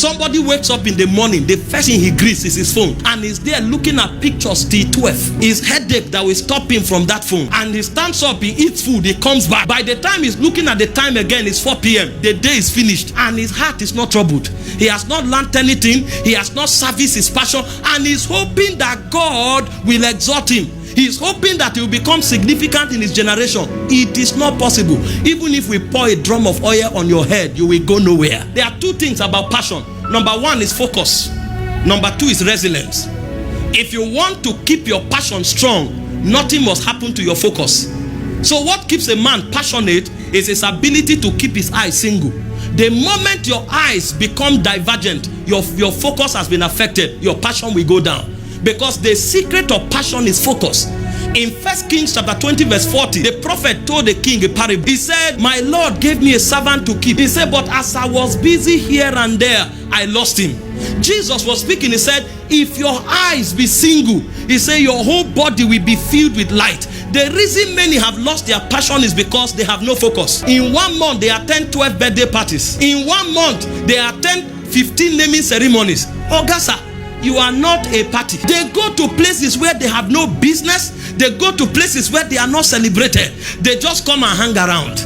Somebody wakes up in the morning, the first thing he greets is his phone, and he's there looking at pictures till 12. His headache that will stop him from that phone, and he stands up, he eats food, he comes back. By the time he's looking at the time again, it's 4 p.m. The day is finished, and his heart is not troubled. He has not learned anything, he has not serviced his passion, and he's hoping that God will exalt him. He's hoping that he will become significant in his generation. It is not possible. Even if we pour a drum of oil on your head, you will go nowhere. There are two things about passion. Number one is focus. Number two is resilience. If you want to keep your passion strong, nothing must happen to your focus. So what keeps a man passionate is his ability to keep his eyes single. The moment your eyes become divergent, your focus has been affected, your passion will go down. Because the secret of passion is focus. In 1 Kings chapter 20 verse 40, the prophet told the king a parable. He said, my Lord gave me a servant to keep. He said, but as I was busy here and there, I lost him. Jesus was speaking. He said, if your eyes be single, he said, your whole body will be filled with light. The reason many have lost their passion is because they have no focus. In 1 month, they attend 12 birthday parties. In 1 month, they attend 15 naming ceremonies. Ogasa, you are not a party. They go to places where they have no business. They go to places where they are not celebrated. They just come and hang around.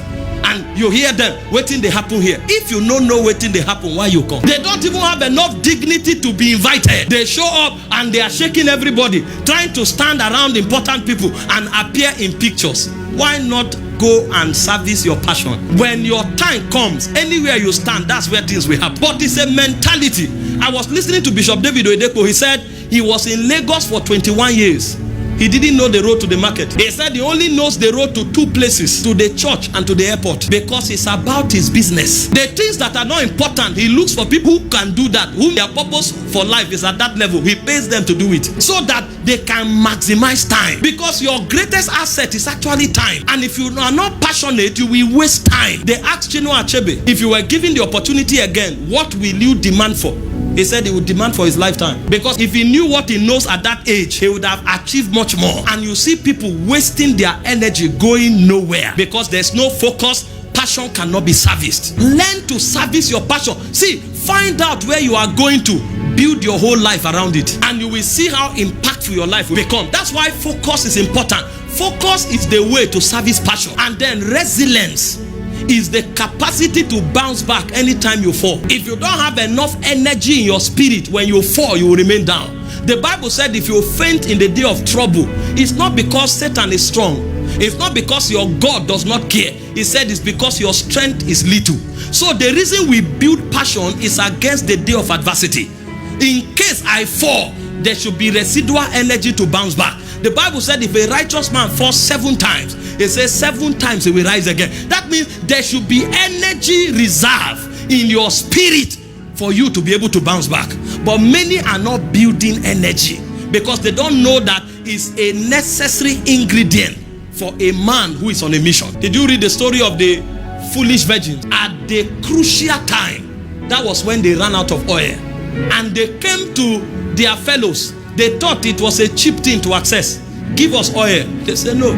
And you hear them, waiting they happen here. If you don't know waiting they happen, why you come? They don't even have enough dignity to be invited. They show up and they are shaking everybody, trying to stand around important people and appear in pictures. Why not go and service your passion? When your time comes, anywhere you stand, that's where things will happen. But it's a mentality. I was listening to Bishop David Oyedepo. He said he was in Lagos for 21 years. He didn't know the road to the market. He said he only knows the road to 2 places, to the church and to the airport, because it's about his business. The things that are not important, he looks for people who can do that, whom their purpose for life is at that level. He pays them to do it so that they can maximize time, because your greatest asset is actually time. And if you are not passionate, you will waste time. They asked Chinua Achebe, if you were given the opportunity again, what will you demand for? He said he would demand for his lifetime, because if he knew what he knows at that age, he would have achieved much more. And you see people wasting their energy going nowhere because there's no focus. Passion cannot be serviced. Learn to service your passion. See, find out where you are going to, build your whole life around it, and you will see how impactful your life will become. That's why focus is important. Focus is the way to service passion. And then resilience is the capacity to bounce back anytime you fall. If you don't have enough energy in your spirit, when you fall, you will remain down. The Bible said if you faint in the day of trouble, it's not because Satan is strong. It's not because your God does not care. He said it's because your strength is little. So the reason we build passion is against the day of adversity. In case I fall, there should be residual energy to bounce back. The Bible said if a righteous man falls 7 times, it says 7 times he will rise again. That means there should be energy reserve in your spirit for you to be able to bounce back. But many are not building energy because they don't know that it's a necessary ingredient for a man who is on a mission. Did you read the story of the foolish virgins? At the crucial time, that was when they ran out of oil. And they came to their fellows. They thought it was a cheap thing to access. Give us oil. They said no.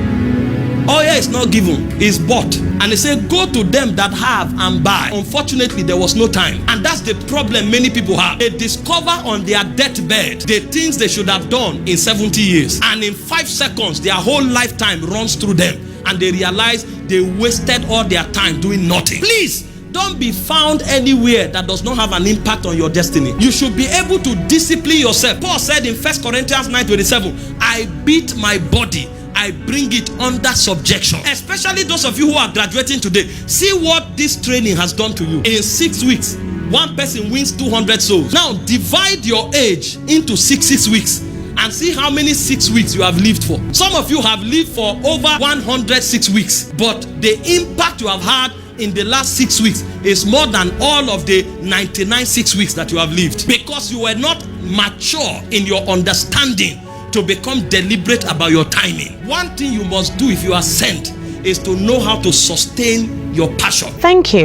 Oil is not given, it's bought. And they said go to them that have and buy. Unfortunately, there was no time. And that's the problem many people have. They discover on their deathbed the things they should have done in 70 years. And in 5 seconds, their whole lifetime runs through them. And they realize they wasted all their time doing nothing. Please, don't be found anywhere that does not have an impact on your destiny. You should be able to discipline yourself. Paul said in 1 Corinthians 9:27, I beat my body, I bring it under subjection. Especially those of you who are graduating today. See what this training has done to you. In 6 weeks, 1 person wins 200 souls. Now divide your age into 6 weeks and see how many 6 weeks you have lived for. Some of you have lived for over 106 weeks, but the impact you have had in the last 6 weeks is more than all of the 99 6 weeks that you have lived, because you were not mature in your understanding to become deliberate about your timing. One thing you must do if you are sent is to know how to sustain your passion. Thank you.